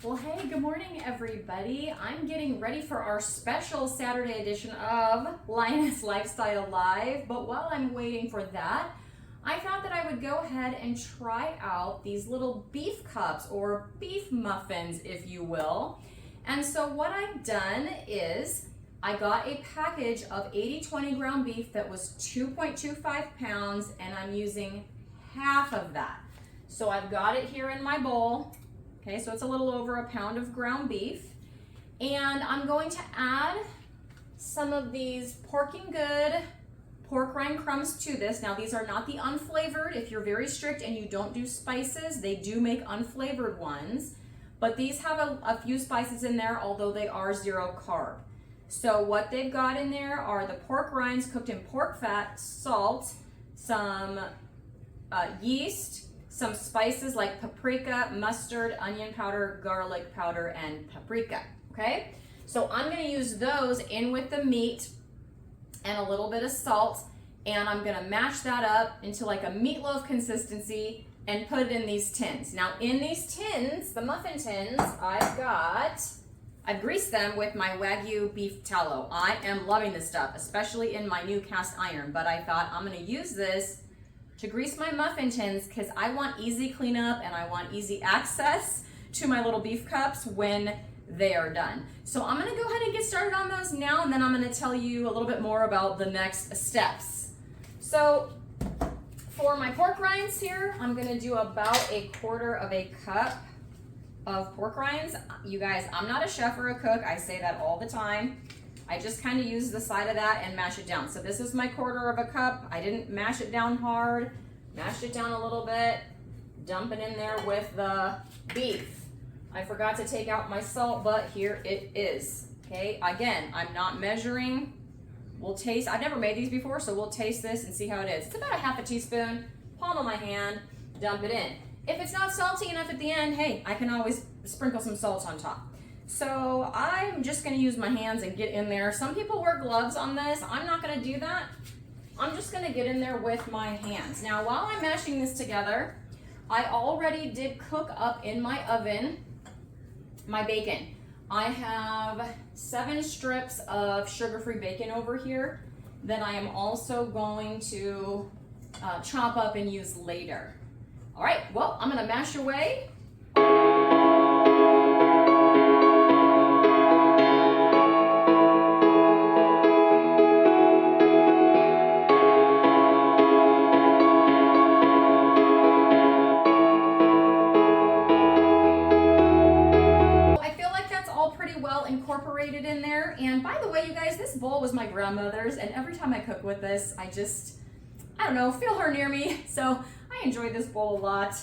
Well, hey, good morning, everybody. I'm getting ready for our special Saturday edition of Lioness Lifestyle Live, but while I'm waiting for that, I thought that I would go ahead and try out these little beef cups or beef muffins, if you will. And so what I've done is I got a package of 80-20 ground beef that was 2.25 pounds, and I'm using half of that. So I've got it here in my bowl. Okay, so it's a little over a pound of ground beef. And I'm going to add some of these Porking Good pork rind crumbs to this. Now, these are not the unflavored. If you're very strict and you don't do spices, they do make unflavored ones. But these have a few spices in there, although they are 0 carb. So what they've got in there are the pork rinds cooked in pork fat, salt, some yeast, some spices like paprika, mustard, onion powder, garlic powder, and paprika, okay? So I'm gonna use those in with the meat and a little bit of salt, and I'm gonna mash that up into like a meatloaf consistency and put it in these tins. Now in these tins, the muffin tins, I've greased them with my Wagyu beef tallow. I am loving this stuff, especially in my new cast iron, but I thought I'm gonna use this to grease my muffin tins because I want easy cleanup and I want easy access to my little beef cups when they are done. So I'm gonna go ahead and get started on those now, and then I'm gonna tell you a little bit more about the next steps. So for my pork rinds here, I'm gonna do about 1/4 cup of pork rinds. You guys, I'm not a chef or a cook. I say that all the time. I just kind of use the side of that and mash it down. So this is my 1/4 cup. I didn't mash it down hard, mashed it down a little bit, dump it in there with the beef. I forgot to take out my salt, but here it is. Okay, again, I'm not measuring. We'll taste, I've never made these before, so we'll taste this and see how it is. It's about 1/2 teaspoon, palm of my hand, dump it in. If it's not salty enough at the end, hey, I can always sprinkle some salt on top. So I'm just gonna use my hands and get in there. Some people wear gloves on this. I'm not gonna do that. I'm just gonna get in there with my hands. Now, while I'm mashing this together, I already did cook up in my oven my bacon. I have 7 strips of sugar-free bacon over here that I am also going to chop up and use later. All right, well, I'm gonna mash away. Incorporated in there. And by the way, you guys, this bowl was my grandmother's, and every time I cook with this, I don't know, feel her near me. So I enjoyed this bowl a lot.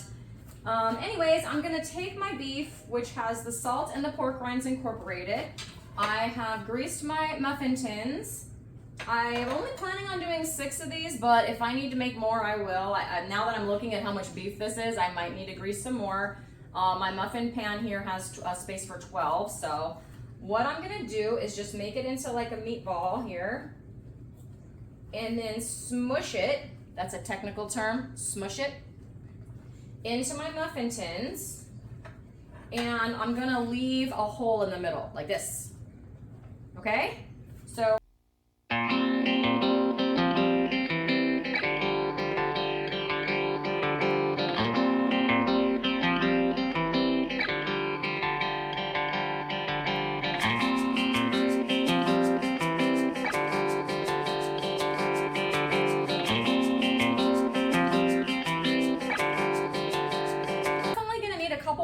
Anyways, I'm gonna take my beef, which has the salt and the pork rinds incorporated. I have greased my muffin tins. I'm only planning on doing 6 of these, but if I need to make more, I will. Now that I'm looking at how much beef this is, I might need to grease some more. My muffin pan here has a space for 12, so what I'm gonna do is just make it into like a meatball here and then smush it, that's a technical term, smush it into my muffin tins, and I'm gonna leave a hole in the middle like this, okay? So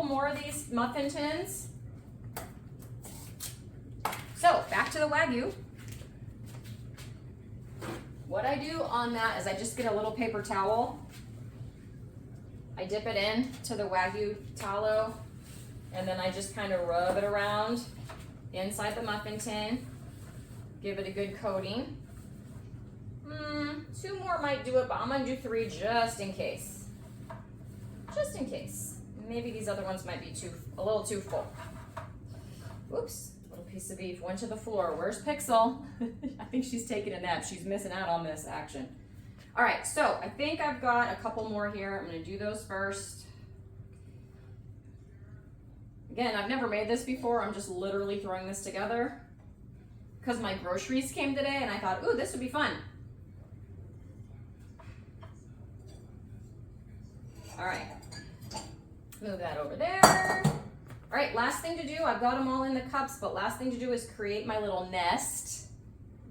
more of these muffin tins. So back to the Wagyu. What I do on that is I just get a little paper towel. I dip it in to the Wagyu tallow, and then I just kind of rub it around inside the muffin tin. Give it a good coating. 2 more might do it, but I'm gonna do 3 just in case. Just in case. Maybe these other ones might be a little too full. Oops, little piece of beef went to the floor. Where's Pixel? I think she's taking a nap. She's missing out on this action. All right, so I think I've got a couple more here. I'm gonna do those first. Again, I've never made this before. I'm just literally throwing this together because my groceries came today and I thought, ooh, this would be fun. All right, move that over there. All right, last thing to do, I've got them all in the cups, but last thing to do is create my little nest.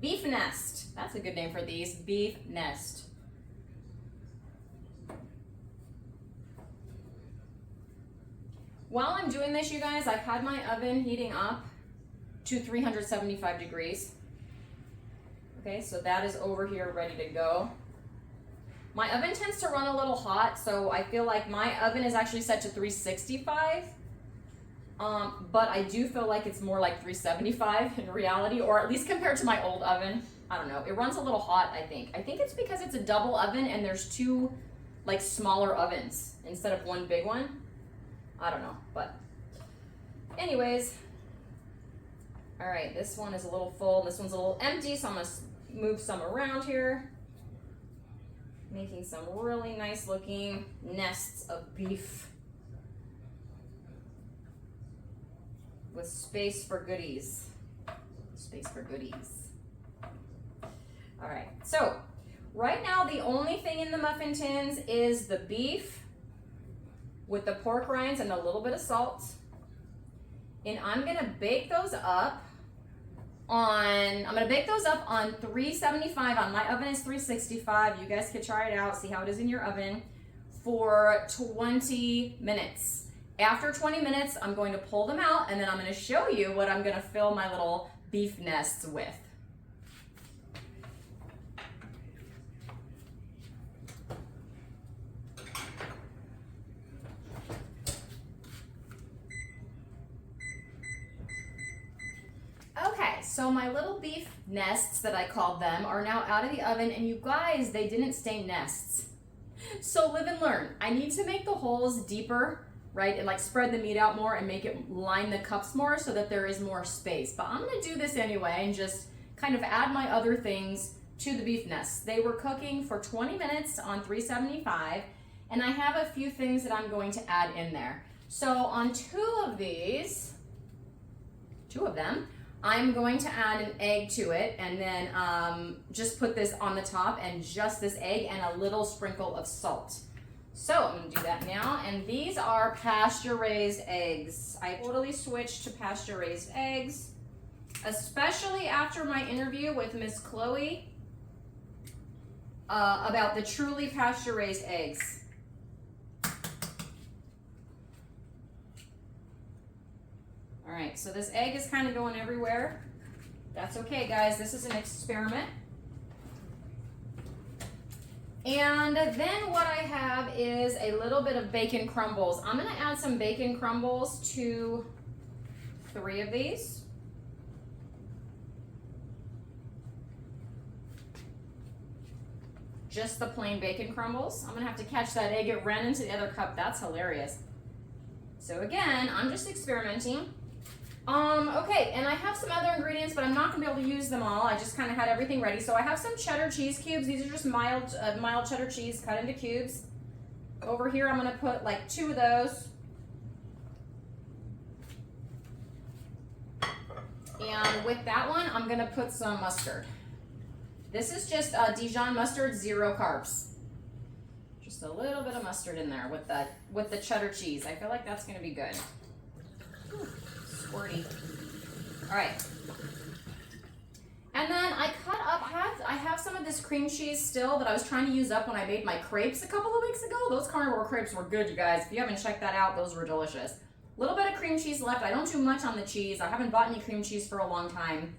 Beef nest. That's a good name for these, beef nest. While I'm doing this, you guys, I've had my oven heating up to 375 degrees. Okay, so that is over here ready to go. My oven tends to run a little hot, so I feel like my oven is actually set to 365. But I do feel like it's more like 375 in reality, or at least compared to my old oven. I don't know. It runs a little hot, I think. I think it's because it's a double oven and there's two like smaller ovens instead of one big one. I don't know, but anyways. All right, this one is a little full. This one's a little empty, so I'm gonna move some around here. Making some really nice looking nests of beef with space for goodies. Space for goodies. All right, so right now the only thing in the muffin tins is the beef with the pork rinds and a little bit of salt. And I'm gonna bake those up on 375. On my oven is 365. You guys can try it out, see how it is in your oven, for 20 minutes. After 20 minutes, I'm going to pull them out and then I'm gonna show you what I'm gonna fill my little beef nests with. So my little beef nests that I called them are now out of the oven, and you guys, they didn't stay nests. So live and learn. I need to make the holes deeper, right? And like spread the meat out more and make it line the cups more so that there is more space. But I'm gonna do this anyway and just kind of add my other things to the beef nests. They were cooking for 20 minutes on 375, and I have a few things that I'm going to add in there. So on two of them, I'm going to add an egg to it, and then just put this on the top and just this egg and a little sprinkle of salt. So I'm gonna do that now, and these are pasture-raised eggs. I totally switched to pasture-raised eggs, especially after my interview with Miss Chloe about the truly pasture-raised eggs. All right, so this egg is kind of going everywhere. That's okay, guys. This is an experiment. And then what I have is a little bit of bacon crumbles. I'm gonna add some bacon crumbles to 3 of these. Just the plain bacon crumbles. I'm gonna have to catch that egg. It ran into the other cup. That's hilarious. So again, I'm just experimenting. Okay, and I have some other ingredients, but I'm not gonna be able to use them all. I just kind of had everything ready. So I have some cheddar cheese cubes. These are just mild cheddar cheese cut into cubes. Over here, I'm gonna put like 2 of those. And with that one, I'm gonna put some mustard. This is just Dijon mustard, 0 carbs. Just a little bit of mustard in there with the cheddar cheese. I feel like that's gonna be good. Ooh. Squirty. All right. And then I cut up, I have some of this cream cheese still that I was trying to use up when I made my crepes a couple of weeks ago. Those carnivore crepes were good, you guys. If you haven't checked that out, those were delicious. A little bit of cream cheese left. I don't do much on the cheese. I haven't bought any cream cheese for a long time.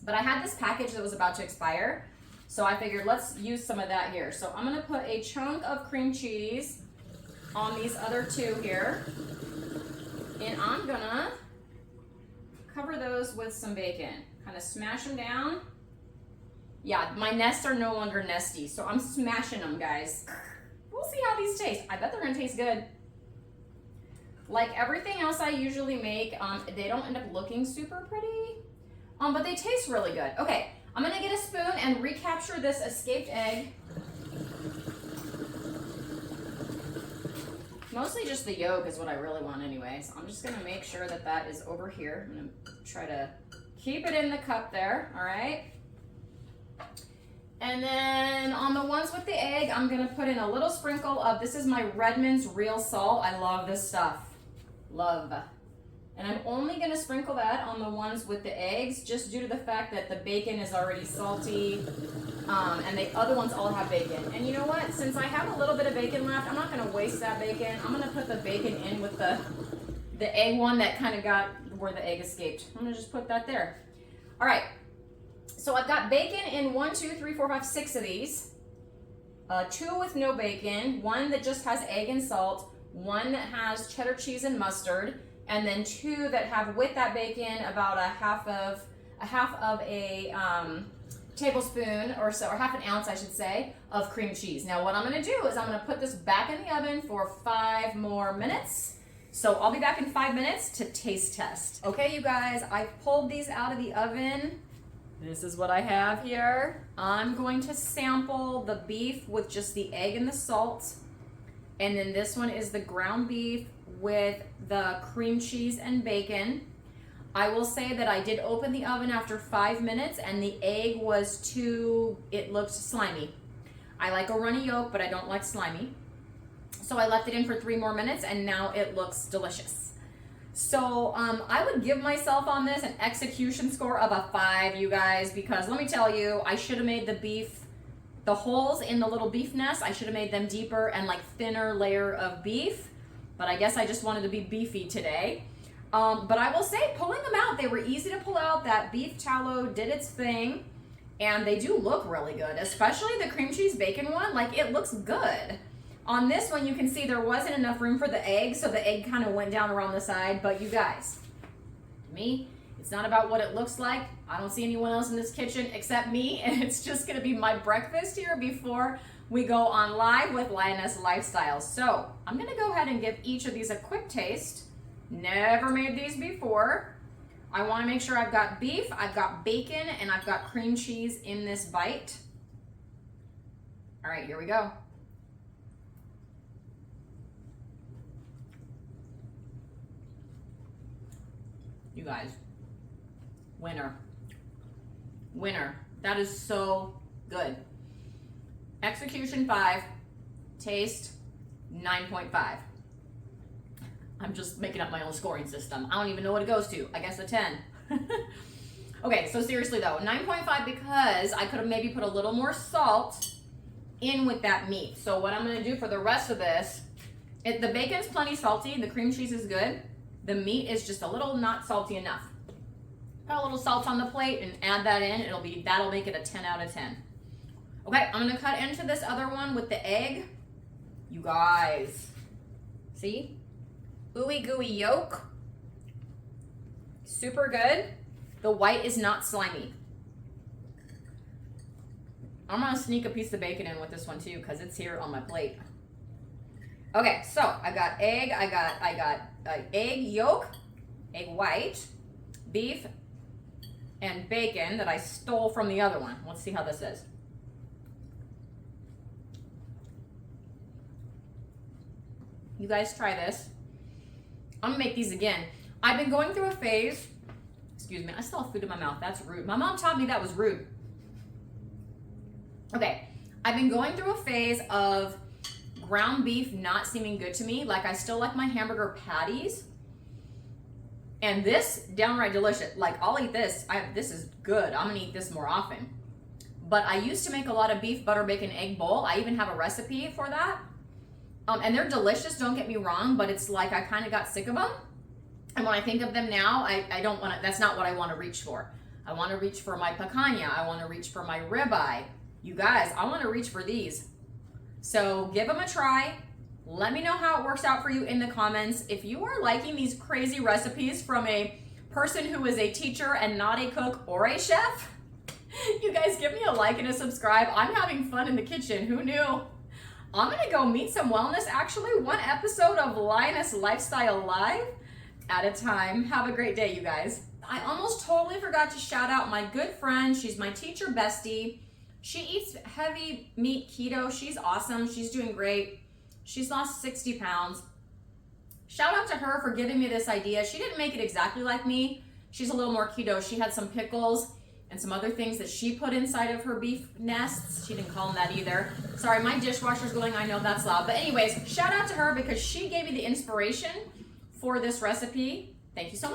But I had this package that was about to expire, so I figured let's use some of that here. So I'm gonna put a chunk of cream cheese on these other 2 here. And I'm gonna cover those with some bacon. Kind of smash them down. Yeah, my nests are no longer nesty, so I'm smashing them, guys. We'll see how these taste. I bet they're gonna taste good. Like everything else I usually make, they don't end up looking super pretty, but they taste really good. Okay, I'm gonna get a spoon and recapture this escaped egg. Mostly just the yolk is what I really want anyway. So I'm just gonna make sure that that is over here. I'm gonna try to keep it in the cup there, all right? And then on the ones with the egg, I'm gonna put in a little sprinkle of, this is my Redmond's real salt. I love this stuff, love. And I'm only gonna sprinkle that on the ones with the eggs, just due to the fact that the bacon is already salty, and the other ones all have bacon. And you know what, since I have a little bit of bacon left, I'm not gonna waste that bacon. I'm gonna put the bacon in with the egg one that kind of got where the egg escaped. I'm gonna just put that there. All right, so I've got bacon in 1, 2, 3, 4, 5, 6 of these. 2 with no bacon, 1 that just has egg and salt, 1 that has cheddar cheese and mustard, and then 2 that have with that bacon about a half of a tablespoon or so, or half an ounce I should say, of cream cheese. Now what I'm gonna do is I'm gonna put this back in the oven for 5 more minutes. So I'll be back in 5 minutes to taste test. Okay, you guys, I've pulled these out of the oven. This is what I have here. I'm going to sample the beef with just the egg and the salt. And then this one is the ground beef with the cream cheese and bacon. I will say that I did open the oven after 5 minutes and the egg was it looked slimy. I like a runny yolk, but I don't like slimy. So I left it in for 3 more minutes and now it looks delicious. So I would give myself on this an execution score of a 5, you guys, because let me tell you, I should have made the holes in the little beef nest, I should have made them deeper and like thinner layer of beef, but I guess I just wanted to be beefy today. But I will say, pulling them out, they were easy to pull out. That beef tallow did its thing, and they do look really good, especially the cream cheese bacon one. Like, it looks good. On this one, you can see there wasn't enough room for the egg, so the egg kind of went down around the side. But you guys, to me, it's not about what it looks like. I don't see anyone else in this kitchen except me, and it's just gonna be my breakfast here before we go on live with Lioness Lifestyle. So I'm gonna go ahead and give each of these a quick taste. Never made these before. I wanna make sure I've got beef, I've got bacon, and I've got cream cheese in this bite. All right, here we go. You guys, winner. Winner. That is so good. Execution 5, taste 9.5. I'm just making up my own scoring system. I don't even know what it goes to. I guess a 10. Okay, so seriously though, 9.5 because I could have maybe put a little more salt in with that meat. So what I'm gonna do for the rest of this, the bacon's plenty salty, the cream cheese is good. The meat is just a little not salty enough. Put a little salt on the plate and add that in. That'll make it a 10 out of 10. Okay, I'm gonna cut into this other one with the egg. You guys, see? Ooey gooey yolk. Super good. The white is not slimy. I'm gonna sneak a piece of bacon in with this one too because it's here on my plate. Okay, so I got egg, I got egg yolk, egg white, beef, and bacon that I stole from the other one. Let's see how this is. You guys try this. I'm gonna make these again. I've been going through a phase, excuse me, I still have food in my mouth, that's rude. My mom taught me that was rude. Okay, I've been going through a phase of ground beef not seeming good to me. Like, I still like my hamburger patties. And this, downright delicious. Like, I'll eat this. This is good. I'm gonna eat this more often. But I used to make a lot of beef, butter, bacon, egg bowl. I even have a recipe for that. And they're delicious, don't get me wrong, but it's like I kind of got sick of them. And when I think of them now, I don't want to, that's not what I want to reach for. I want to reach for my picanha. I want to reach for my ribeye. You guys, I want to reach for these. So give them a try. Let me know how it works out for you in the comments. If you are liking these crazy recipes from a person who is a teacher and not a cook or a chef, you guys give me a like and a subscribe. I'm having fun in the kitchen. Who knew? I'm gonna go meet some wellness. Actually, one episode of Lioness Lifestyle Live at a time. Have a great day, you guys. I almost totally forgot to shout out my good friend. She's my teacher bestie. She eats heavy meat keto. She's awesome. She's doing great. She's lost 60 pounds. shout out to her for giving me this idea. She didn't make it exactly like me. She's a little more keto. She had some pickles and some other things that she put inside of her beef nests. She didn't call them that either. Sorry, my dishwasher's going. I know that's loud. But anyways, shout out to her because she gave me the inspiration for this recipe. Thank you so much.